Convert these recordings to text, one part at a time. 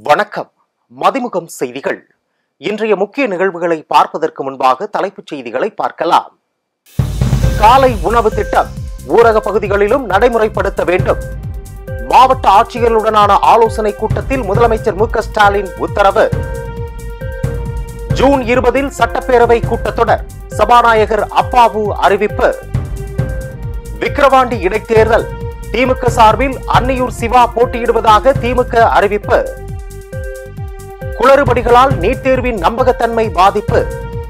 வணக்கம். மதிமுகம் செய்திகள். இன்றைய முக்கிய நிகழ்வுகளை பார்ப்பதற்கு முன்பாக தலைப்புச் செய்திகளை பார்க்கலாம். காலை உணவு திட்டம் ஊரக பகுதிகளிலும் நடைமுறைப்படுத்த வேண்டும். மாவட்ட ஆட்சியர்களுடனான ஆலோசனை கூட்டத்தில் முதலமைச்சர் மு க ஸ்டாலின் உத்தரவு. ஜூன் 20 சட்டப்பேரவை கூட்டத்தொடர், சபாநாயகர் அப்பாவு அறிவிப்பு. விக்கிரவாண்டி இடைத்தேர்தல், திமுக சார்பில் அன்னியூர் சிவா போட்டியிடுவதாக திமுக அறிவிப்பு. குளறுபடிகளால் நீட் தேர்வின் நம்பகத்தன்மை பாதிப்பு,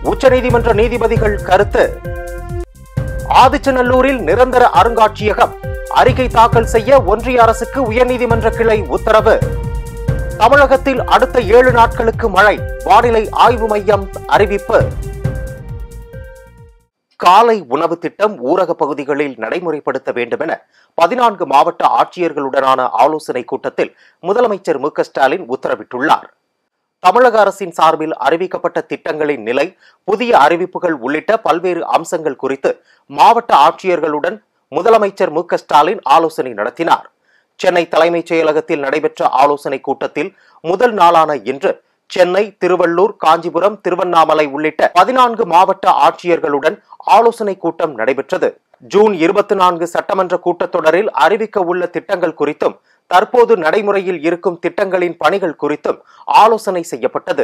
உச்சநீதிமன்ற நீதிபதிகள் கருத்து. ஆதிச்சநல்லூரில் நிரந்தர அருங்காட்சியகம் அறிக்கை தாக்கல் செய்ய ஒன்றிய அரசுக்கு உயர்நீதிமன்ற கிளை உத்தரவு. தமிழகத்தில் அடுத்த 7 நாட்களுக்கு மழை, வானிலை ஆய்வு மையம் அறிவிப்பு. காலை உணவு திட்டம் ஊரக பகுதிகளில் நடைமுறைப்படுத்த வேண்டும் என 14 மாவட்ட ஆட்சியர்களுடனான ஆலோசனை கூட்டத்தில் முதலமைச்சர் மு க ஸ்டாலின் உத்தரவிட்டுள்ளார். தமிழக அரசின் சார்பில் அறிவிக்கப்பட்ட திட்டங்களின் நிலை, புதிய அறிவிப்புகள் உள்ளிட்ட பல்வேறு அம்சங்கள் குறித்து மாவட்ட ஆட்சியர்களுடன் முதலமைச்சர் மு க ஸ்டாலின் ஆலோசனை நடத்தினார். சென்னை தலைமைச் செயலகத்தில் நடைபெற்ற ஆலோசனை கூட்டத்தில் முதல் நாளான இன்று சென்னை, திருவள்ளூர், காஞ்சிபுரம், திருவண்ணாமலை உள்ளிட்ட 14 மாவட்ட ஆட்சியர்களுடன் ஆலோசனை கூட்டம் நடைபெற்றது. ஜூன் 24 சட்டமன்ற கூட்டத்தொடரில் அறிவிக்க உள்ள திட்டங்கள் குறித்தும் தற்போது நடைமுறையில் இருக்கும் திட்டங்களின் பணிகள் குறித்தும் ஆலோசனை செய்யப்பட்டது.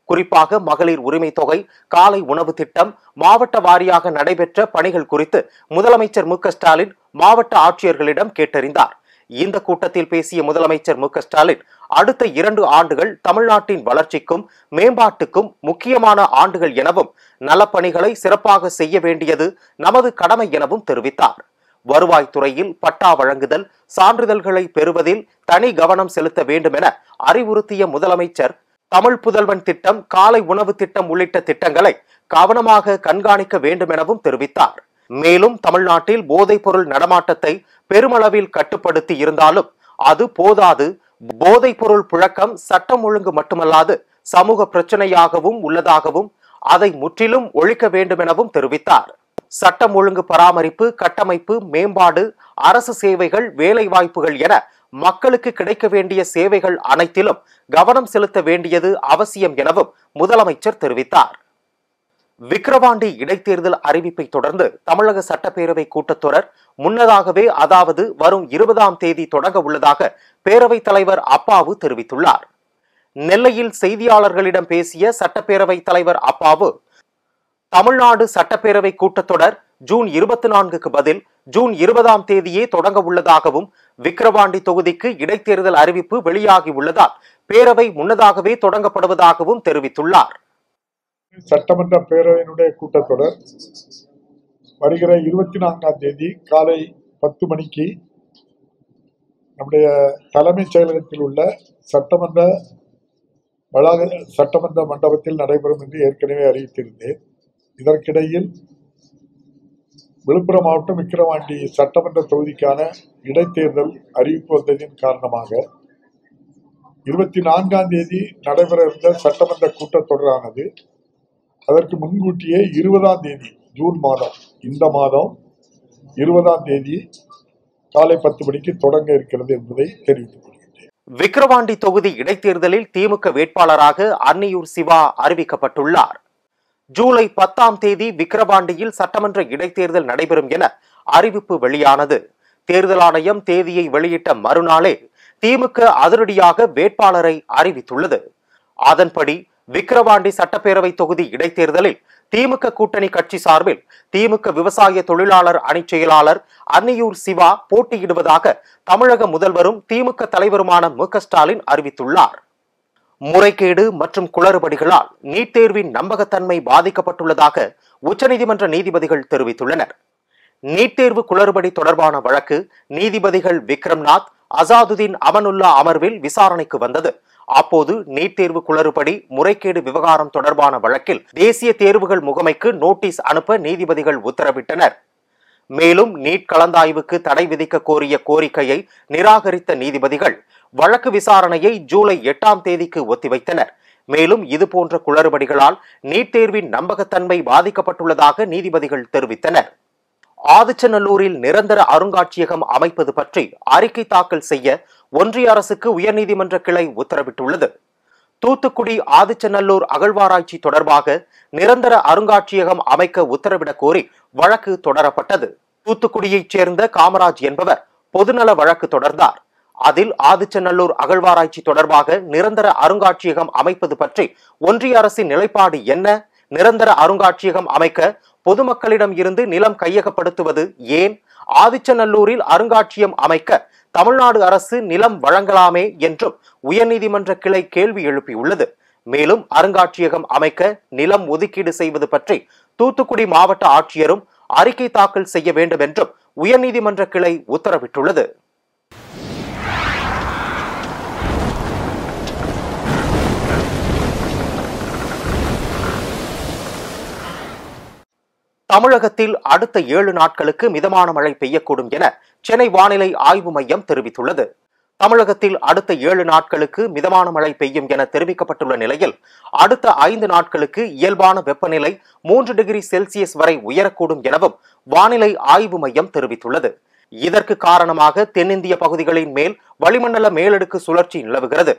குறிப்பாக மகளிர் உரிமை தொகை, காலை உணவு திட்டம், மாவட்ட வாரியாக நடைபெற்ற பணிகள் குறித்து முதலமைச்சர் மு க ஸ்டாலின் மாவட்ட ஆட்சியர்களிடம் கேட்டறிந்தார். இந்த கூட்டத்தில் பேசிய முதலமைச்சர் மு க ஸ்டாலின், அடுத்த 2 ஆண்டுகள் தமிழ்நாட்டின் வளர்ச்சிக்கும் மேம்பாட்டுக்கும் முக்கியமான ஆண்டுகள் எனவும் நலப்பணிகளை சிறப்பாக செய்ய வேண்டியது நமது கடமை எனவும் தெரிவித்தார். வருவாய்த்துறையில் பட்டா வழங்குதல், சான்றிதழ்களை பெறுவதில் தனி கவனம் செலுத்த வேண்டும் என அறிவுறுத்திய முதலமைச்சர், தமிழ் புதல்வன் திட்டம், காலை உணவு திட்டம் உள்ளிட்ட திட்டங்களை கவனமாக கண்காணிக்க வேண்டும் எனவும் தெரிவித்தார். மேலும் தமிழ்நாட்டில் போதைப் பொருள் நடமாட்டத்தை பெருமளவில் கட்டுப்படுத்தி இருந்தாலும் அது போதாது, போதைப் பொருள் புழக்கம் சட்டம் ஒழுங்கு மட்டுமல்லாது சமூக பிரச்சனையாகவும் உள்ளதாகவும் அதை முற்றிலும் ஒழிக்க வேண்டும் எனவும் தெரிவித்தார். சட்டம் ஒழுங்கு பராமரிப்பு, கட்டமைப்பு மேம்பாடு, அரசு சேவைகள், வேலை வாய்ப்புகள் என மக்களுக்கு கிடைக்க வேண்டிய சேவைகள் அனைத்திலும் கவனம் செலுத்த வேண்டியது அவசியம் எனவும் முதலமைச்சர் தெரிவித்தார். விக்கிரவாண்டி இடைத்தேர்தல் அறிவிப்பை தொடர்ந்து தமிழக சட்டப்பேரவை கூட்டத்தொடர் முன்னதாகவே, அதாவது வரும் 20ஆம் தேதி தொடங்க உள்ளதாக பேரவைத் தலைவர் அப்பாவு தெரிவித்துள்ளார். நெல்லையில் செய்தியாளர்களிடம் பேசிய சட்டப்பேரவைத் தலைவர் அப்பாவு, தமிழ்நாடு சட்டப்பேரவை கூட்டத்தொடர் ஜூன் 24க்கு பதில் ஜூன் 20ஆம் தேதியே தொடங்க உள்ளதாகவும், விக்கிரவாண்டி தொகுதிக்கு இடைத்தேர்தல் அறிவிப்பு வெளியாகி உள்ளதால் பேரவை முன்னதாகவே தொடங்கப்படுவதாகவும் தெரிவித்துள்ளார். சட்டமன்ற பேரவையினுடைய கூட்டத்தொடர் வருகிற 24ஆம் தேதி காலை 10 மணிக்கு நம்முடைய தலைமைச் செயலகத்தில் உள்ள சட்டமன்ற மண்டபத்தில் நடைபெறும் என்று ஏற்கனவே அறிவித்திருந்தேன். இதற்கிடையில் விழுப்புரம் மாவட்டம் விக்கிரவாண்டி சட்டமன்ற தொகுதிக்கான இடைத்தேர்தல் அறிவிப்பு வந்ததின் காரணமாக 24ஆம் தேதி நடைபெற இருந்த சட்டமன்ற கூட்டத்தொடரானது அதற்கு முன்கூட்டியே 20ஆம் தேதி ஜூன் மாதம், இந்த மாதம் 20ஆம் தேதி காலை 10 மணிக்கு தொடங்க இருக்கிறது என்பதை தெரிவித்துக் கொள்கிறேன். விக்கிரவாண்டி தொகுதி இடைத்தேர்தலில் திமுக வேட்பாளராக அன்னியூர் சிவா அறிவிக்கப்பட்டுள்ளார். ஜூலை 10ஆம் தேதி விக்கிரவாண்டியில் சட்டமன்ற இடைத்தேர்தல் நடைபெறும் என அறிவிப்பு வெளியானது. தேர்தல் ஆணையம் தேதியை வெளியிட்ட மறுநாளே திமுக அதிரடியாக வேட்பாளரை அறிவித்துள்ளது. அதன்படி விக்கிரவாண்டி சட்டப்பேரவை தொகுதி இடைத்தேர்தலில் திமுக கூட்டணி கட்சி சார்பில் திமுக விவசாய தொழிலாளர் அணி செயலாளர் அன்னியூர் சிவா போட்டியிடுவதாக தமிழக முதல்வரும் திமுக தலைவருமான மு க ஸ்டாலின் அறிவித்துள்ளார். முறைகேடு மற்றும் குளறுபடிகளால் நீட் தேர்வின் நம்பகத்தன்மை பாதிக்கப்பட்டுள்ளதாக உச்சநீதிமன்ற நீதிபதிகள் தெரிவித்துள்ளனர். நீட் தேர்வு குளறுபடி தொடர்பான வழக்கு நீதிபதிகள் விக்ரம்நாத், அசாதுதீன் அமனுல்லா அமர்வில் விசாரணைக்கு வந்தது. அப்போது நீட் தேர்வு குளறுபடி முறைகேடு விவகாரம் தொடர்பான வழக்கில் தேசிய தேர்வுகள் முகமைக்கு நோட்டீஸ் அனுப்ப நீதிபதிகள் உத்தரவிட்டனர். மேலும் நீட் கலந்தாய்வுக்கு தடை விதிக்க கோரிய கோரிக்கையை நிராகரித்த நீதிபதிகள் வழக்கு விசாரணையை ஜூலை 8ஆம் தேதிக்கு ஒத்திவைத்தனர். மேலும் இதுபோன்ற குளறுபடிகளால் நீட் தேர்வின் நம்பகத்தன்மை பாதிக்கப்பட்டுள்ளதாக நீதிபதிகள் தெரிவித்தனர். ஆதிச்சநல்லூரில் நிரந்தர அருங்காட்சியகம் அமைப்பது பற்றி அறிக்கை தாக்கல் செய்ய ஒன்றிய அரசுக்கு உயர்நீதிமன்ற கிளை உத்தரவிட்டுள்ளது. தூத்துக்குடி ஆதிச்சநல்லூர் அகழ்வாராய்ச்சி தொடர்பாக நிரந்தர அருங்காட்சியகம் அமைக்க உத்தரவிடக் கோரி வழக்கு தொடரப்பட்டது. தூத்துக்குடியைச் சேர்ந்த காமராஜ் என்பவர் பொதுநல வழக்கு தொடர்ந்தார். அதில் ஆதிச்சநல்லூர் அகழ்வாராய்ச்சி தொடர்பாக நிரந்தர அருங்காட்சியகம் அமைப்பது பற்றி ஒன்றிய அரசின் நிலைப்பாடு என்ன, நிரந்தர அருங்காட்சியகம் அமைக்க பொதுமக்களிடம் இருந்து நிலம் கையகப்படுத்துவது ஏன், ஆதிச்சநல்லூரில் அருங்காட்சியகம் அமைக்க தமிழ்நாடு அரசு நிலம் வழங்கலாமே என்றும் உயர்நீதிமன்ற கிளை கேள்வி எழுப்பியுள்ளது. மேலும் அருங்காட்சியகம் அமைக்க நிலம் ஒதுக்கீடு செய்வது பற்றி தூத்துக்குடி மாவட்ட ஆட்சியரும் அறிக்கை தாக்கல் செய்ய வேண்டும் என்றும் உயர்நீதிமன்ற கிளை உத்தரவிட்டுள்ளது. தமிழகத்தில் அடுத்த 7 நாட்களுக்கு மிதமான மழை பெய்யக்கூடும் என சென்னை வானிலை ஆய்வு மையம் தெரிவித்துள்ளது. தமிழகத்தில் அடுத்த 7 நாட்களுக்கு மிதமான மழை பெய்யும் என தெரிவிக்கப்பட்டுள்ள நிலையில் அடுத்த 5 நாட்களுக்கு இயல்பான வெப்பநிலை 3 டிகிரி செல்சியஸ் வரை உயரக்கூடும் எனவும் வானிலை ஆய்வு மையம் தெரிவித்துள்ளது. இதற்கு காரணமாக தென்னிந்திய பகுதிகளின் மேல் வளிமண்டல மேலடுக்கு சுழற்சி நிலவுகிறது.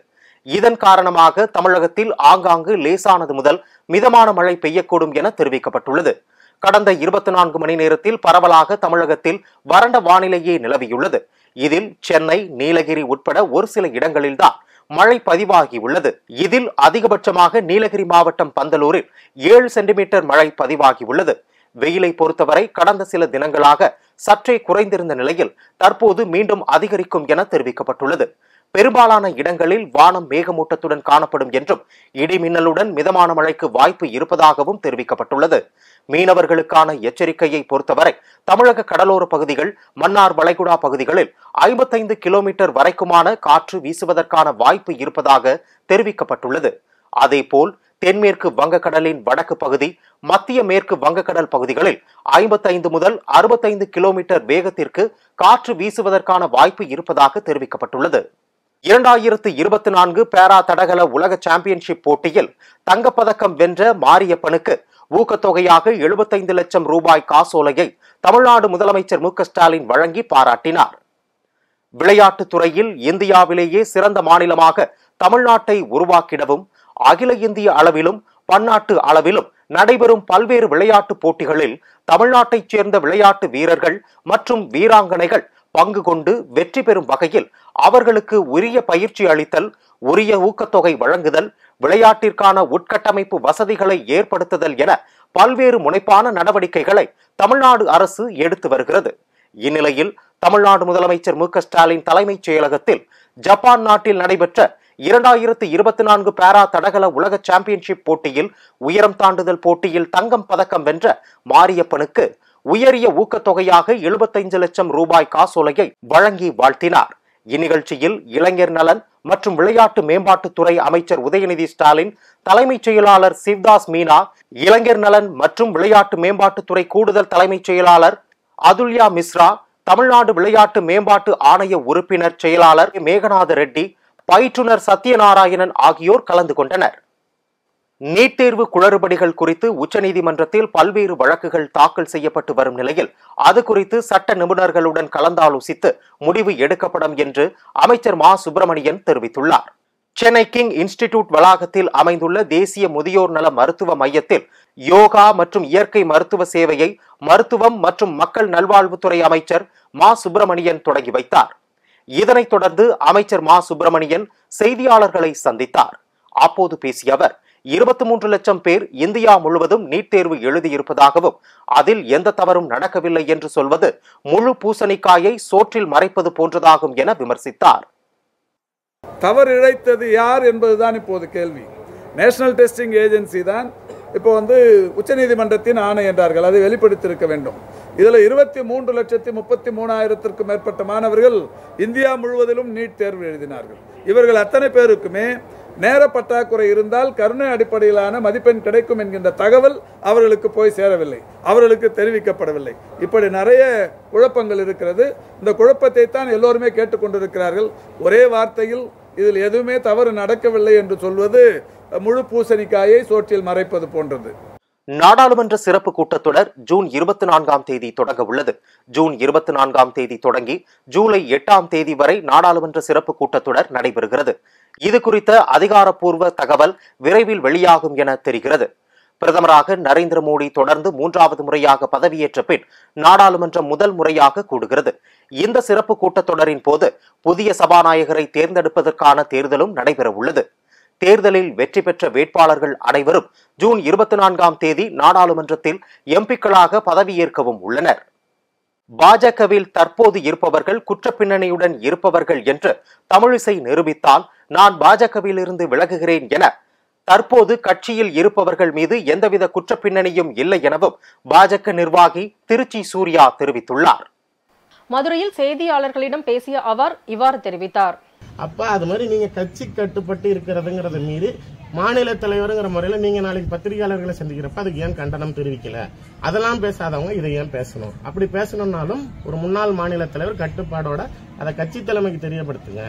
இதன் காரணமாக தமிழகத்தில் ஆங்காங்கு லேசானது முதல் மிதமான மழை பெய்யக்கூடும் என தெரிவிக்கப்பட்டுள்ளது. கடந்த 24 மணி நேரத்தில் பரவலாக தமிழகத்தில் வறண்ட வானிலையே நிலவியுள்ளது. இதில் சென்னை, நீலகிரி உட்பட ஒரு சில இடங்களில்தான் மழை பதிவாகியுள்ளது. இதில் அதிகபட்சமாக நீலகிரி மாவட்டம் பந்தலூரில் 7 சென்டிமீட்டர் மழை பதிவாகியுள்ளது. வெயிலை பொறுத்தவரை கடந்த சில தினங்களாக சற்றே குறைந்திருந்த நிலையில் தற்போது மீண்டும் அதிகரிக்கும் என தெரிவிக்கப்பட்டுள்ளது. பெரும்பாலான இடங்களில் வானம் மேகமூட்டத்துடன் காணப்படும் என்றும் இடி மின்னலுடன் மிதமான மழைக்கு வாய்ப்பு இருப்பதாகவும் தெரிவிக்கப்பட்டுள்ளது. மீனவர்களுக்கான எச்சரிக்கையை பொறுத்தவரை தமிழக கடலோர பகுதிகள், மன்னார் வளைகுடா பகுதிகளில் 55 கிலோமீட்டர் வரைக்குமான காற்று வீசுவதற்கான வாய்ப்பு இருப்பதாக தெரிவிக்கப்பட்டுள்ளது. அதேபோல் தென்மேற்கு வங்கக்கடலின் வடக்கு பகுதி, மத்திய மேற்கு வங்கக்கடல் பகுதிகளில் 55 முதல் 65 கிலோமீட்டர் வேகத்திற்கு காற்று வீசுவதற்கான வாய்ப்பு இருப்பதாக தெரிவிக்கப்பட்டுள்ளது. 2024 பேரா தடகள உலக சாம்பியன்ஷிப் போட்டியில் தங்கப்பதக்கம் வென்ற மாரியப்பனுக்கு ஊக்கத்தொகையாக 75 லட்சம் ரூபாய் காசோலையை தமிழ்நாடு முதலமைச்சர் மு.க.ஸ்டாலின் வழங்கி பாராட்டினார். விளையாட்டுத் துறையில் இந்தியாவிலேயே சிறந்த மாநிலமாக தமிழ்நாட்டை உருவாக்கிடவும் அகில இந்திய அளவிலும் பன்னாட்டு அளவிலும் நடைபெறும் பல்வேறு விளையாட்டுப் போட்டிகளில் தமிழ்நாட்டைச் சேர்ந்த விளையாட்டு வீரர்கள் மற்றும் வீராங்கனைகள் பங்கு கொண்டு வெற்றி பெறும் வகையில் அவர்களுக்கு உரிய பயிற்சி அளித்தல், உரிய ஊக்கத்தொகை வழங்குதல், விளையாட்டிற்கான உட்கட்டமைப்பு வசதிகளை ஏற்படுத்துதல் என பல்வேறு முனைப்பான நடவடிக்கைகளை தமிழ்நாடு அரசு எடுத்து வருகிறது. இந்நிலையில் தமிழ்நாடு முதலமைச்சர் மு.க.ஸ்டாலின் தலைமைச் செயலகத்தில் ஜப்பான் நாட்டில் நடைபெற்ற 2024 பேரா தடகள உலக சாம்பியன்ஷிப் போட்டியில் உயரம் தாண்டுதல் போட்டியில் தங்கம் பதக்கம் வென்ற மாரியப்பனுக்கு உயரிய ஊக்கத்தொகையாக 75 லட்சம் ரூபாய் காசோலையை வழங்கி வாழ்த்தினார். இந்நிகழ்ச்சியில் இளைஞர் நலன் மற்றும் விளையாட்டு மேம்பாட்டுத்துறை அமைச்சர் உதயநிதி ஸ்டாலின், தலைமைச் செயலாளர் சிவ்தாஸ் மீனா, இளைஞர் நலன் மற்றும் விளையாட்டு மேம்பாட்டுத்துறை கூடுதல் தலைமைச் செயலாளர் அதுல்யா மிஸ்ரா, தமிழ்நாடு விளையாட்டு மேம்பாட்டு ஆணைய உறுப்பினர் செயலாளர் மேகநாத ரெட்டி, பயிற்றுனர் சத்யநாராயணன் ஆகியோர் கலந்து கொண்டனர். நீட் தேர்வு குளறுபடிகள் குறித்து உச்சநீதிமன்றத்தில் பல்வேறு வழக்குகள் தாக்கல் செய்யப்பட்டு வரும் நிலையில் அது குறித்து சட்ட நிபுணர்களுடன் கலந்தாலோசித்து முடிவு எடுக்கப்படும் என்று அமைச்சர் மா. சுப்பிரமணியன் தெரிவித்துள்ளார். சென்னை கிங் இன்ஸ்டிடியூட் வளாகத்தில் அமைந்துள்ள தேசிய முதியோர் நல மருத்துவ மையத்தில் யோகா மற்றும் இயற்கை மருத்துவ சேவையை மருத்துவம் மற்றும் மக்கள் நல்வாழ்வுத்துறை அமைச்சர் மா. சுப்பிரமணியன் தொடங்கி வைத்தார். இதனைத் தொடர்ந்து அமைச்சர் மா. சுப்பிரமணியன் செய்தியாளர்களை சந்தித்தார். அப்போது பேசிய அவர், 23 லட்சம் பேர் இந்தியா முழுவதும் நீட் தேர்வு எழுதியிருப்பதாகவும் அதில் எந்த தவறும் நடக்கவில்லை என்று சொல்வது முழு பூசணிக்காயை சோற்றில் மறைப்பது போன்றதாகும் என விமர்சித்தார். தவறு இழைத்தது யார் என்பதுதான் இப்போது கேள்வி. நேஷனல் டெஸ்டிங் ஏஜென்சி தான் இப்போ உச்சநீதிமன்றத்தின் ஆணை என்றார்கள், அதை வெளிப்படுத்தியிருக்க வேண்டும். இதில் 23,33,000 மேற்பட்ட மாணவர்கள் இந்தியா முழுவதிலும் நீட் தேர்வு எழுதினார்கள். இவர்கள் அத்தனை பேருக்குமே நேர பற்றாக்குறை இருந்தால் கருணை அடிப்படையிலான மதிப்பெண் கிடைக்கும் என்கின்ற தகவல் அவர்களுக்கு போய் சேரவில்லை, அவர்களுக்கு தெரிவிக்கப்படவில்லை. இப்படி நிறைய குழப்பங்கள் இருக்கிறது. இந்த குழப்பத்தை தான் எல்லோருமே கேட்டுக்கொண்டிருக்கிறார்கள். ஒரே வார்த்தையில் இதில் எதுவுமே தவறு நடக்கவில்லை என்று சொல்வது முழு பூசணிக்காயை சோற்றில் மறைப்பது போன்றது. நாடாளுமன்ற சிறப்பு கூட்டத்தொடர் ஜூன் 24ஆம் தேதி தொடங்க உள்ளது. ஜூன் 24ஆம் தேதி தொடங்கி ஜூலை 8ஆம் தேதி வரை நாடாளுமன்ற சிறப்பு கூட்டத்தொடர் நடைபெறுகிறது. இது குறித்த அதிகாரப்பூர்வ தகவல் விரைவில் வெளியாகும் என தெரிகிறது. பிரதமராக நரேந்திர மோடி தொடர்ந்து 3வது முறையாக பதவியேற்ற பின் நாடாளுமன்றம் முதல் முறையாக கூடுகிறது. இந்த சிறப்பு கூட்டத்தொடரின் போது புதிய சபாநாயகரை தேர்ந்தெடுப்பதற்கான தேர்தலும் நடைபெற உள்ளது. தேர்தலில் வெற்றி பெற்ற வேட்பாளர்கள் அனைவரும் ஜூன் 24ஆம் தேதி நாடாளுமன்றத்தில் எம்பிக்களாக பதவியேற்கவும் உள்ளனர். பாஜகவில் தற்போது இருப்பவர்கள் குற்றப்பின்னணியுடன் இருப்பவர்கள் என்று தமிழிசை நிரூபித்தால் நான் பாஜகவில் இருந்து விலகுகிறேன் என, தற்போது கட்சியில் இருப்பவர்கள் மீது எந்தவித குற்றப்பின்னணியும் இல்லை எனவும் பாஜக நிர்வாகி திருச்சி சூர்யா தெரிவித்துள்ளார். மதுரையில் செய்தியாளர்களிடம் பேசிய அவர் இவ்வாறு தெரிவித்தார். அப்ப அது மாதிரி நீங்க கட்சி கட்டுப்பட்டு இருக்கிறதுங்கிறத மீறி மாநில தலைவருங்கிற முறையில நீங்க நாளைக்கு பத்திரிகையாளர்களை சந்திக்கிறப்ப அதுக்கு ஏன் கண்டனம் தெரிவிக்கல? அதெல்லாம் பேசாதவங்க இதை ஏன் பேசணும்? அப்படி பேசணும்னாலும் ஒரு முன்னாள் மாநில தலைவர் கட்டுப்பாடோட அதை கட்சி தலைமைக்கு தெரியப்படுத்துங்க.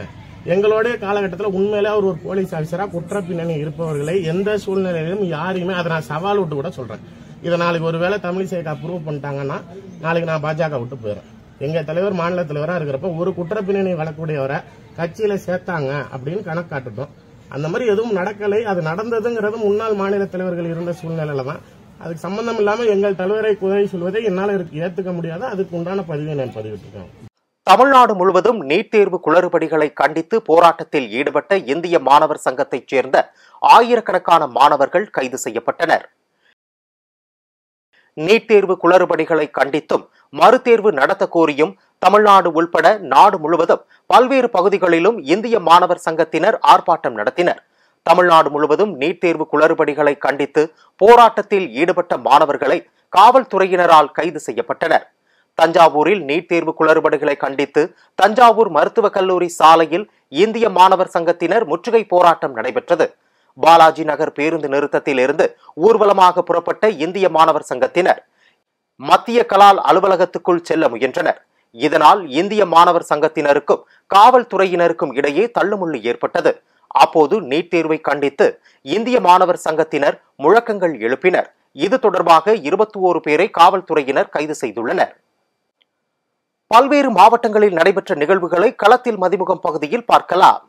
எங்களுடைய காலகட்டத்தில் உண்மையிலே அவர் ஒரு போலீஸ் ஆபீசரா குற்ற பின்னணி இருப்பவர்களை எந்த சூழ்நிலையிலும் யாரையுமே அதை நான் சவால் விட்டு கூட சொல்றேன். இதை நாளைக்கு ஒருவேளை தமிழிசைக்கு அப்ரூவ் பண்ணிட்டாங்கன்னா நாளைக்கு நான் பாஜக விட்டு போயிடுறேன். எங்க தலைவர் மாநில தலைவரா இருக்கிறப்ப ஒரு குற்ற பின்னணி வளரக்கூடியவரை கட்சியில சேர்த்தாங்க அப்படின்னு கணக்கு காட்டுட்டோம். அந்த மாதிரி எதுவும் நடக்கலை. அது நடந்ததுங்கிறது முன்னாள் மாநில தலைவர்கள் இருந்த சூழ்நிலையில தான். அதுக்கு சம்பந்தம் இல்லாம எங்கள் தலைவரை குறை சொல்வதை என்னால் ஏத்துக்க முடியாது. அதுக்கு உண்டான பதிவை நான் பதிவிட்டிருக்கேன். தமிழ்நாடு முழுவதும் நீட் தேர்வு குளறுபடிகளை கண்டித்து போராட்டத்தில் ஈடுபட்ட இந்திய மாணவர் சங்கத்தைச் சேர்ந்த ஆயிரக்கணக்கான மாணவர்கள் கைது செய்யப்பட்டனர். நீட் தேர்வு குளறுபடிகளை கண்டித்தும் மறுதேர்வு நடத்த கோரியும் தமிழ்நாடு உள்பட நாடு முழுவதும் பல்வேறு பகுதிகளிலும் இந்திய மாணவர் சங்கத்தினர் ஆர்ப்பாட்டம் நடத்தினர். தமிழ்நாடு முழுவதும் நீட் தேர்வு குளறுபடிகளை கண்டித்து போராட்டத்தில் ஈடுபட்ட மாணவர்களை காவல்துறையினரால் கைது செய்யப்பட்டனர். தஞ்சாவூரில் நீட் தேர்வு குளறுபடிகளை கண்டித்து தஞ்சாவூர் மருத்துவக் கல்லூரி சாலையில் இந்திய மாணவர் சங்கத்தினர் முற்றுகை போராட்டம் நடைபெற்றது. பாலாஜி நகர் பேருந்து நிறுத்தத்தில் இருந்து ஊர்வலமாக புறப்பட்ட இந்திய மாணவர் சங்கத்தினர் மத்திய கலால் அலுவலகத்துக்குள் செல்ல முயன்றனர். இதனால் இந்திய மாணவர் சங்கத்தினருக்கும் காவல்துறையினருக்கும் இடையே தள்ளுமுள்ளு ஏற்பட்டது. அப்போது நீட் தேர்வை கண்டித்து இந்திய மாணவர் சங்கத்தினர் முழக்கங்கள் எழுப்பினர். இது தொடர்பாக 21 பேரை காவல்துறையினர் கைது செய்துள்ளனர். பல்வேறு மாவட்டங்களில் நடைபெற்ற நிகழ்வுகளை களத்தில் மதிமுகம் பகுதியில் பார்க்கலாம்.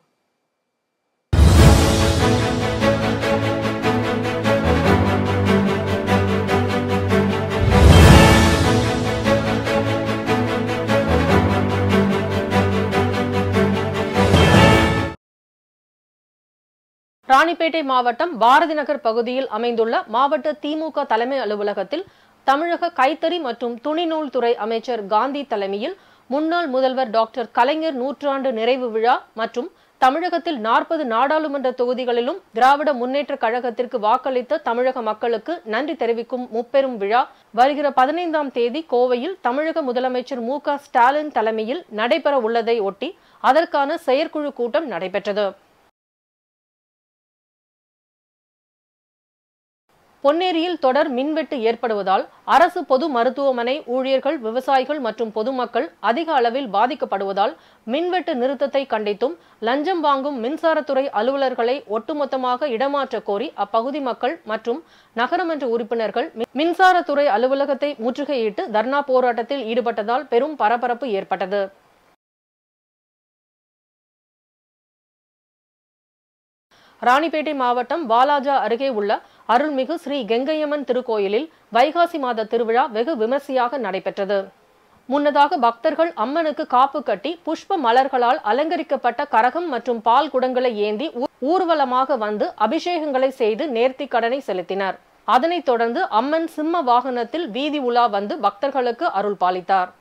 ராணிப்பேட்டை மாவட்டம் பாரதி நகர் பகுதியில் அமைந்துள்ள மாவட்ட திமுக தலைமை அலுவலகத்தில் தமிழக கைத்தறி மற்றும் துணிநூல் துறை அமைச்சர் காந்தி தலைமையில் முன்னாள் முதல்வர் டாக்டர் கலைஞர் நூற்றாண்டு நிறைவு விழா மற்றும் தமிழகத்தில் 40 நாடாளுமன்ற தொகுதிகளிலும் திராவிட முன்னேற்ற கழகத்திற்கு வாக்களித்த தமிழக மக்களுக்கு நன்றி தெரிவிக்கும் முப்பெரும் விழா வருகிற 15ஆம் தேதி கோவையில் தமிழக முதலமைச்சர் மு.க. ஸ்டாலின் தலைமையில் நடைபெற உள்ளதை ஒட்டி அதற்கான செயற்குழு கூட்டம் நடைபெற்றது. பொன்னேரியில் தொடர் மின்வெட்டு ஏற்படுவதால் அரசு பொது மருத்துவமனை ஊழியர்கள், விவசாயிகள் மற்றும் பொதுமக்கள் அதிக அளவில் பாதிக்கப்படுவதால் மின்வெட்டு நிறுத்தத்தை கண்டித்தும் லஞ்சம் வாங்கும் மின்சாரத்துறை அலுவலர்களை ஒட்டுமொத்தமாக இடமாற்ற கோரி அப்பகுதி மக்கள் மற்றும் நகரமன்ற உறுப்பினர்கள் மின்சாரத்துறை அலுவலகத்தை முற்றுகையிட்டு தர்ணா போராட்டத்தில் ஈடுபட்டதால் பெரும் பரபரப்பு ஏற்பட்டது. ராணிப்பேட்டை மாவட்டம் வாலாஜா அருகே உள்ள அருள்மிகு ஸ்ரீ கெங்கையம்மன் திருக்கோயிலில் வைகாசி மாத திருவிழா வெகு விமர்சையாக நடைபெற்றது. முன்னதாக பக்தர்கள் அம்மனுக்கு காப்பு கட்டி புஷ்ப மலர்களால் அலங்கரிக்கப்பட்ட கரகம் மற்றும் பால் குடங்களை ஏந்தி ஊர்வலமாக வந்து அபிஷேகங்களை செய்து நேர்த்தி கடனை செலுத்தினர். அதனைத் தொடர்ந்து அம்மன் சிம்ம வாகனத்தில் வீதி உலா வந்து பக்தர்களுக்கு அருள் பாலித்தார்.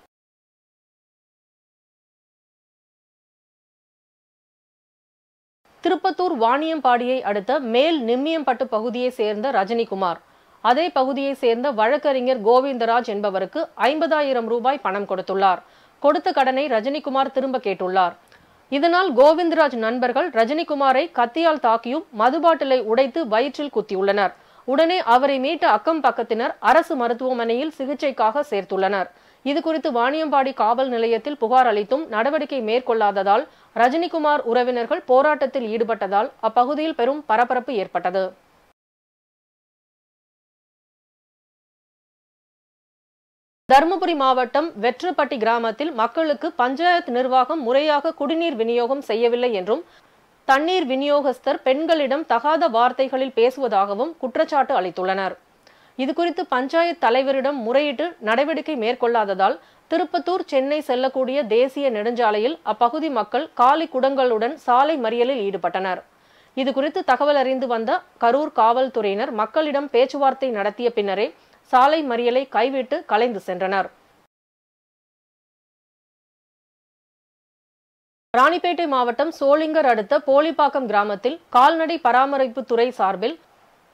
திருப்பத்தூர் வாணியம்பாடியை அடுத்த மேல் நிம்மியம்பட்டு பகுதியை சேர்ந்த ரஜினிகுமார் அதே பகுதியை சேர்ந்த வழக்கறிஞர் கோவிந்தராஜ் என்பவருக்கு 50,000 ரூபாய் பணம் கொடுத்துள்ளார். கொடுத்த கடனை ரஜினிகுமார் திரும்ப கேட்டுள்ளார். இதனால் கோவிந்தராஜ் நண்பர்கள் ரஜினிகுமாரை கத்தியால் தாக்கியும் மதுபாட்டிலை உடைத்து வயிற்றில் குத்தியுள்ளனர். உடனே அவரை மீட்ட அக்கம் பக்கத்தினர் அரசு மருத்துவமனையில் சிகிச்சைக்காக சேர்த்துள்ளனர். இதுகுறித்து வாணியம்பாடி காவல் நிலையத்தில் புகார் அளித்தும் நடவடிக்கை மேற்கொள்ளாததால் ரஜினிகுமார் உறவினர்கள் போராட்டத்தில் ஈடுபட்டதால் அப்பகுதியில் பெரும் பரபரப்பு ஏற்பட்டது. தருமபுரி மாவட்டம் வெற்றப்பட்டி கிராமத்தில் மக்களுக்கு பஞ்சாயத்து நிர்வாகம் முறையாக குடிநீர் விநியோகம் செய்யவில்லை என்றும் தண்ணீர் விநியோகஸ்தர் பெண்களிடம் தகாத வார்த்தைகளில் பேசுவதாகவும் குற்றச்சாட்டு அளித்துள்ளனர். இதுகுறித்து பஞ்சாயத்து தலைவரிடம் முறையிட்டு நடவடிக்கை மேற்கொள்ளாததால் திருப்பத்தூர் சென்னை செல்லக்கூடிய தேசிய நெடுஞ்சாலையில் அப்பகுதி மக்கள் காலி குடங்களுடன் சாலை மறியலில் ஈடுபட்டனர். இதுகுறித்து தகவல் அறிந்து வந்த கரூர் காவல்துறையினர் மக்களிடம் பேச்சுவார்த்தை நடத்திய பின்னரே சாலை மறியலை கைவிட்டு கலைந்து சென்றனர். ராணிப்பேட்டை மாவட்டம் சோளிங்கர் அடுத்த போலிப்பாக்கம் கிராமத்தில் கால்நடை பராமரிப்பு துறை சார்பில்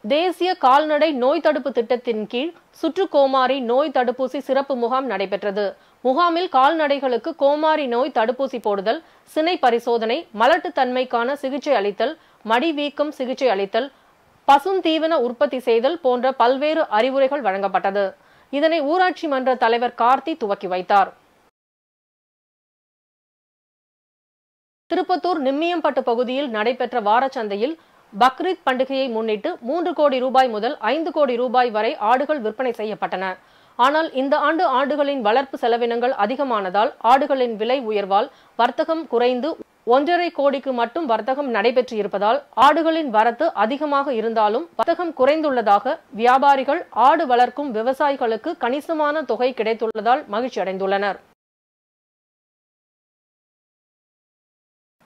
தேசிய கால்நடை நோய் தடுப்பு திட்டத்தின் கீழ் சுற்றுக்கோமாரி நோய் தடுப்பூசி சிறப்பு முகாம் நடைபெற்றது. முகாமில் கால்நடைகளுக்கு கோமாரி நோய் தடுப்பூசி போடுதல், சினை பரிசோதனை, மலட்டுத்தன்மைக்கான சிகிச்சை அளித்தல், மடி வீக்கம் சிகிச்சை அளித்தல், பசுந்தீவன உற்பத்தி செய்தல் போன்ற பல்வேறு அறிவுரைகள் வழங்கப்பட்டது. இதனை ஊராட்சி மன்ற தலைவர் கார்த்தி துவக்கி வைத்தார். திருப்பத்தூர் நிம்மியம்பட்டு பகுதியில் நடைபெற்ற வாரச்சந்தையில் பக்ரீத் பண்டிகையை முன்னிட்டு 3 கோடி ரூபாய் முதல் 5 கோடி ரூபாய் வரை ஆடுகள் விற்பனை செய்யப்பட்டன. ஆனால் இந்த ஆண்டு ஆடுகளின் வளர்ப்பு செலவினங்கள் அதிகமானதால் ஆடுகளின் விலை உயர்வால் வர்த்தகம் குறைந்து 1.5 கோடிக்கு மட்டும் வர்த்தகம் நடைபெற்று இருப்பதால் ஆடுகளின் வரத்து அதிகமாக இருந்தாலும் வர்த்தகம் குறைந்துள்ளதாக வியாபாரிகள், ஆடு வளர்க்கும் விவசாயிகளுக்கு கணிசமான தொகை கிடைத்துள்ளதால் மகிழ்ச்சி அடைந்துள்ளனர்.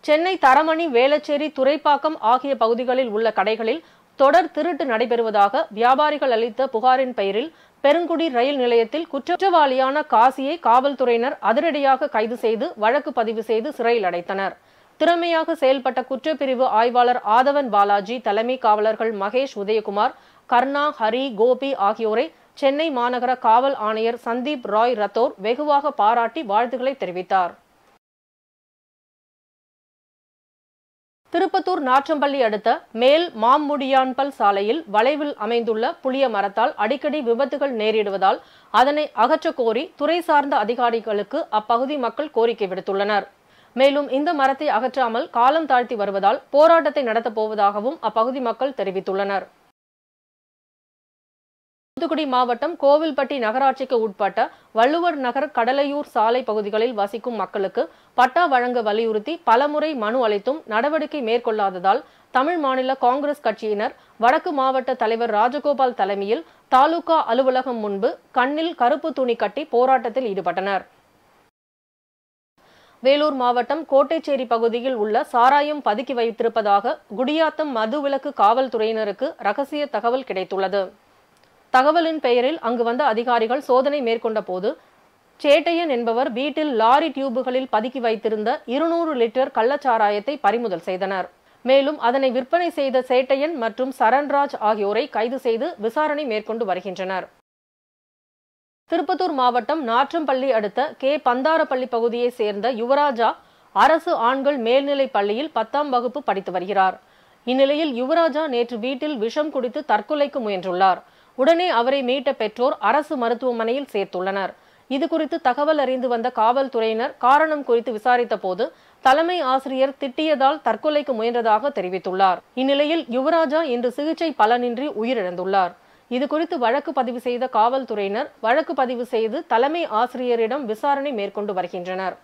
சென்னை தரமணி, வேளச்சேரி, துரைப்பாக்கம் ஆகிய பகுதிகளில் உள்ள கடைகளில் தொடர் திருட்டு நடைபெறுவதாக வியாபாரிகள் அளித்த புகாரின் பெயரில் பெருங்குடி ரயில் நிலையத்தில் குற்றவாளியான காசியை காவல்துறையினர் அதிரடியாக கைது செய்து வழக்கு பதிவு செய்து சிறையில் அடைத்தனர். திறமையாக செயல்பட்ட குற்றப்பிரிவு ஆய்வாளர் ஆதவன் பாலாஜி, தலைமை காவலர்கள் மகேஷ், உதயகுமார், கர்ணா, ஹரி, கோபி ஆகியோரை சென்னை மாநகர காவல் ஆணையர் சந்தீப் ராய் ரத்தோர் வெகுவாக பாராட்டி வாழ்த்துக்களை தெரிவித்தார். திருப்பத்தூர் நாற்றம்பள்ளி அடுத்த மேல் மாம்முடியான்பல் சாலையில் வளைவில் அமைந்துள்ள புளிய மரத்தால் அடிக்கடி விபத்துகள் நேரிடுவதால் அதனை அகற்றக் கோரி துறை சார்ந்த அதிகாரிகளுக்கு அப்பகுதி மக்கள் கோரிக்கை விடுத்துள்ளனர். மேலும் இந்த மரத்தை அகற்றாமல் காலம் தாழ்த்தி வருவதால் போராட்டத்தை நடத்தப் போவதாகவும் அப்பகுதி மக்கள் தெரிவித்துள்ளனர். தூத்துக்குடி மாவட்டம் கோவில்பட்டி நகராட்சிக்கு உட்பட்ட வள்ளுவர் நகர், கடலையூர் சாலை பகுதிகளில் வசிக்கும் மக்களுக்கு பட்டா வழங்க வலியுறுத்தி பலமுறை மனு அளித்தும் நடவடிக்கை மேற்கொள்ளாததால் தமிழ் மாநில காங்கிரஸ் கட்சியினர் வடக்கு மாவட்ட தலைவர் ராஜகோபால் தலைமையில் தாலுகா அலுவலகம் முன்பு கண்ணில் கருப்பு துணி கட்டி போராட்டத்தில் ஈடுபட்டனர். வேலூர் மாவட்டம் கோட்டைச்சேரி பகுதியில் உள்ள சாராயம் பதுக்கி வைத்திருப்பதாக குடியாத்தம் மதுவிலக்கு காவல்துறையினருக்கு ரகசிய தகவல் கிடைத்துள்ளது. தகவலின் பெயரில் அங்கு வந்த அதிகாரிகள் சோதனை மேற்கொண்ட போது சேட்டையன் என்பவர் வீட்டில் லாரி டியூபுகளில் பதுக்கி வைத்திருந்த 200 லிட்டர் கள்ளச்சாராயத்தை பறிமுதல் செய்தனர். மேலும் அதனை விற்பனை செய்த சேட்டையன் மற்றும் சரண்ராஜ் ஆகியோரை கைது செய்து விசாரணை மேற்கொண்டு வருகின்றனர். திருப்பத்தூர் மாவட்டம் நாற்றம்பள்ளி அடுத்த கே. பந்தாரப்பள்ளி பகுதியை சேர்ந்த யுவராஜா அரசு ஆண்கள் மேல்நிலைப் பள்ளியில் 10ஆம் வகுப்பு படித்து வருகிறார். இந்நிலையில் யுவராஜா நேற்று வீட்டில் விஷம் குடித்து தற்கொலைக்கு முயன்றுள்ளார். உடனே அவரை மீட்ட பெற்றோர் அரசு மருத்துவமனையில் சேர்த்துள்ளனர். இதுகுறித்து தகவல் அறிந்து வந்த காவல்துறையினர் காரணம் குறித்து விசாரித்த போது தலைமை ஆசிரியர் திட்டியதால் தற்கொலைக்கு முயன்றதாக தெரிவித்துள்ளார். இந்நிலையில் யுவராஜா இன்று சிகிச்சை பலனின்றி உயிரிழந்துள்ளார். இதுகுறித்து வழக்கு பதிவு செய்த காவல்துறையினர் வழக்கு பதிவு செய்து தலைமை ஆசிரியரிடம் விசாரணை மேற்கொண்டு வருகின்றனர்.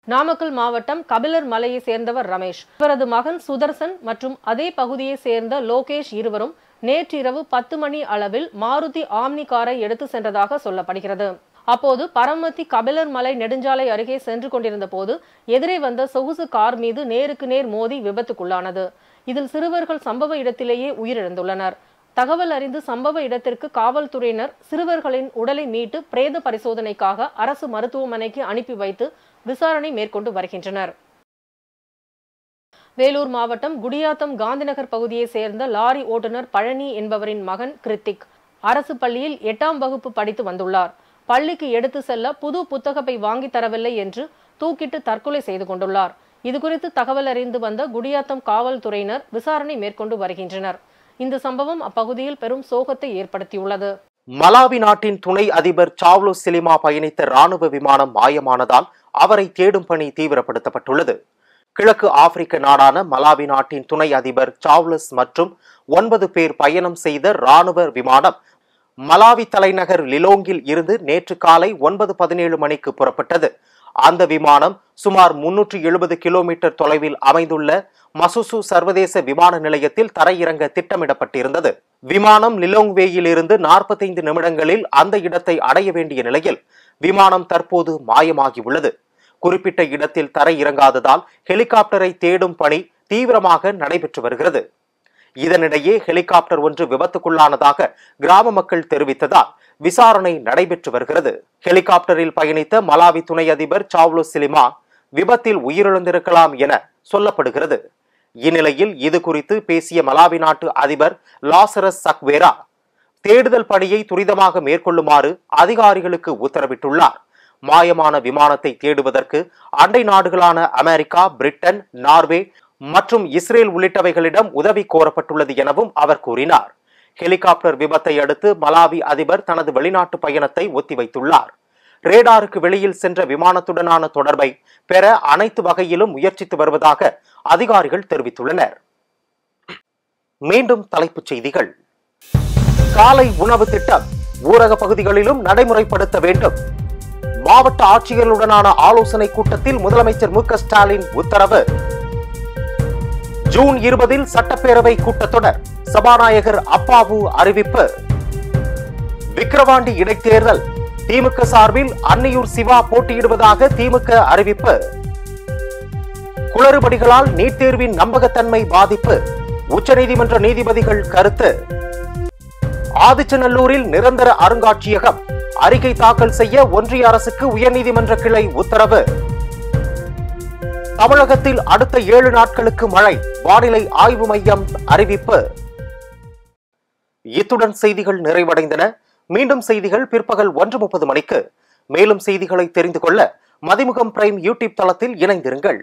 நாமக்கல் மாவட்டம் கபிலர் மலையை சேர்ந்தவர் ரமேஷ். இவரது மகன் சுதர்சன் மற்றும் அதே பகுதியை சேர்ந்த லோகேஷ் இருவரும் நேற்றிரவு 10 மணி அளவில் மாருதி ஆம்னி காரை எடுத்து சென்றதாக சொல்லப்படுகிறது. அப்போது பரமத்தி கபிலர் மலை நெடுஞ்சாலை அருகே சென்று கொண்டிருந்த போது எதிரே வந்த சொகுசு கார் மீது நேருக்கு நேர் மோதி விபத்துக்குள்ளானது. இதில் சிறுவர்கள் சம்பவ இடத்திலேயே உயிரிழந்துள்ளனர். தகவல் அறிந்து சம்பவ இடத்திற்கு காவல்துறையினர் சிறுவர்களின் உடலை மீட்டு பிரேத பரிசோதனைக்காக அரசு மருத்துவமனைக்கு அனுப்பி வைத்து விசாரணை மேற்கொண்டு வருகின்றனர். வேலூர் மாவட்டம் குடியாத்தம் காந்திநகர் பகுதியை சேர்ந்த லாரி ஓட்டுநர் பழனி என்பவரின் மகன் கிருத்திக் அரசு பள்ளியில் 8ஆம் வகுப்பு படித்து வந்துள்ளார். பள்ளிக்கு எடுத்து செல்ல புது புத்தகப்பை வாங்கி தரவில்லை என்று தூக்கிட்டு தற்கொலை செய்து கொண்டுள்ளார். இதுகுறித்து தகவல் அறிந்து வந்த குடியாத்தம் காவல்துறையினர் விசாரணை மேற்கொண்டு வருகின்றனர். இந்த சம்பவம் அப்பகுதியில் பெரும் சோகத்தை ஏற்படுத்தியுள்ளது. மலாவி நாட்டின் துணை அதிபர் சாவ்லோ சிலிமா பயணித்த ராணுவ விமானம் மாயமானதால் அவரை தேடும் பணி தீவிரப்படுத்தப்பட்டுள்ளது. கிழக்கு ஆப்பிரிக்க நாடான மலாவி நாட்டின் துணை அதிபர் சார்லஸ் மற்றும் 9 பேர் பயணம் செய்த ராணுவ விமானம் மலாவி தலைநகர் லிலோங்கில் இருந்து நேற்று காலை 9:17 மணிக்கு புறப்பட்டது. அந்த விமானம் சுமார் 370 கிலோமீட்டர் தொலைவில் அமைந்துள்ள மசுசு சர்வதேச விமான நிலையத்தில் தரையிறங்க திட்டமிடப்பட்டிருந்தது. விமானம் லிலோங்வேயில் இருந்து 45 நிமிடங்களில் அந்த இடத்தை அடைய வேண்டிய நிலையில் விமானம் தற்போது மாயமாகியுள்ளது. குறிப்பிட்ட இடத்தில் தரையிறங்காததால் ஹெலிகாப்டரை தேடும் பணி தீவிரமாக நடைபெற்று வருகிறது. இதனிடையே ஹெலிகாப்டர் ஒன்று விபத்துக்குள்ளானதாக கிராம மக்கள் தெரிவித்ததால் விசாரணை நடைபெற்று வருகிறது. ஹெலிகாப்டரில் பயணித்த மலாவி துணை அதிபர் சார்லஸ் சிலிமா விபத்தில் உயிரிழந்திருக்கலாம் என சொல்லப்படுகிறது. இந்நிலையில் இது குறித்து பேசிய மலாவி நாட்டு அதிபர் லாசரஸ் சக்வேரா தேடுதல் பணியை துரிதமாக மேற்கொள்ளுமாறு அதிகாரிகளுக்கு உத்தரவிட்டுள்ளார். மாயமான விமானத்தை தேடுவதற்கு அண்டை நாடுகளான அமெரிக்கா, பிரிட்டன், நார்வே மற்றும் இஸ்ரேல் உள்ளிட்டவைகளிடம் உதவி கோரப்பட்டுள்ளது எனவும் அவர் கூறினார். ஹெலிகாப்டர் விபத்தை அடுத்து மலாவி அதிபர் தனது வெளிநாட்டு பயணத்தை ஒத்திவைத்துள்ளார். ரேடாருக்கு வெளியில் சென்ற விமானத்துடனான தொடர்பை பெற அனைத்து வகையிலும் முயற்சித்து வருவதாக அதிகாரிகள் தெரிவித்துள்ளனர். மீண்டும் தலைப்புச் செய்திகள். காலை உணவு திட்டம் ஊரக பகுதிகளிலும் நடைமுறைப்படுத்த வேண்டும். மாவட்ட ஆட்சியர்களுடனான ஆலோசனை கூட்டத்தில் முதலமைச்சர் மு.க.ஸ்டாலின் உத்தரவு. ஜூன் 20 சட்டப்பேரவை கூட்டத்தொடர், சபாநாயகர் அப்பாவு அறிவிப்பு. விக்கிரவாண்டி இடைத்தேர்தல், திமுக சார்பில் அன்னியூர் சிவா போட்டியிடுவதாக திமுக அறிவிப்பு. குளறுபடிகளால் நீட் தேர்வின் நம்பகத்தன்மை பாதிப்பு, உச்சநீதிமன்ற நீதிபதிகள் கருத்து. ஆதிச்சநல்லூரில் நிரந்தர அருங்காட்சியகம், அறிக்கை தாக்கல் செய்ய ஒன்றிய அரசுக்கு உயர்நீதிமன்ற கிளை உத்தரவு. தமிழகத்தில் அடுத்த 7 நாட்களுக்கு மழை, வானிலை ஆய்வு மையம் அறிவிப்பு. இத்துடன் செய்திகள் நிறைவடைந்தன. மீண்டும் செய்திகள் பிற்பகல் 1:30 மணிக்கு. மேலும் செய்திகளை தெரிந்து கொள்ள மதிமுகம் பிரைம் யூடியூப் தளத்தில் இணைந்திருங்கள்.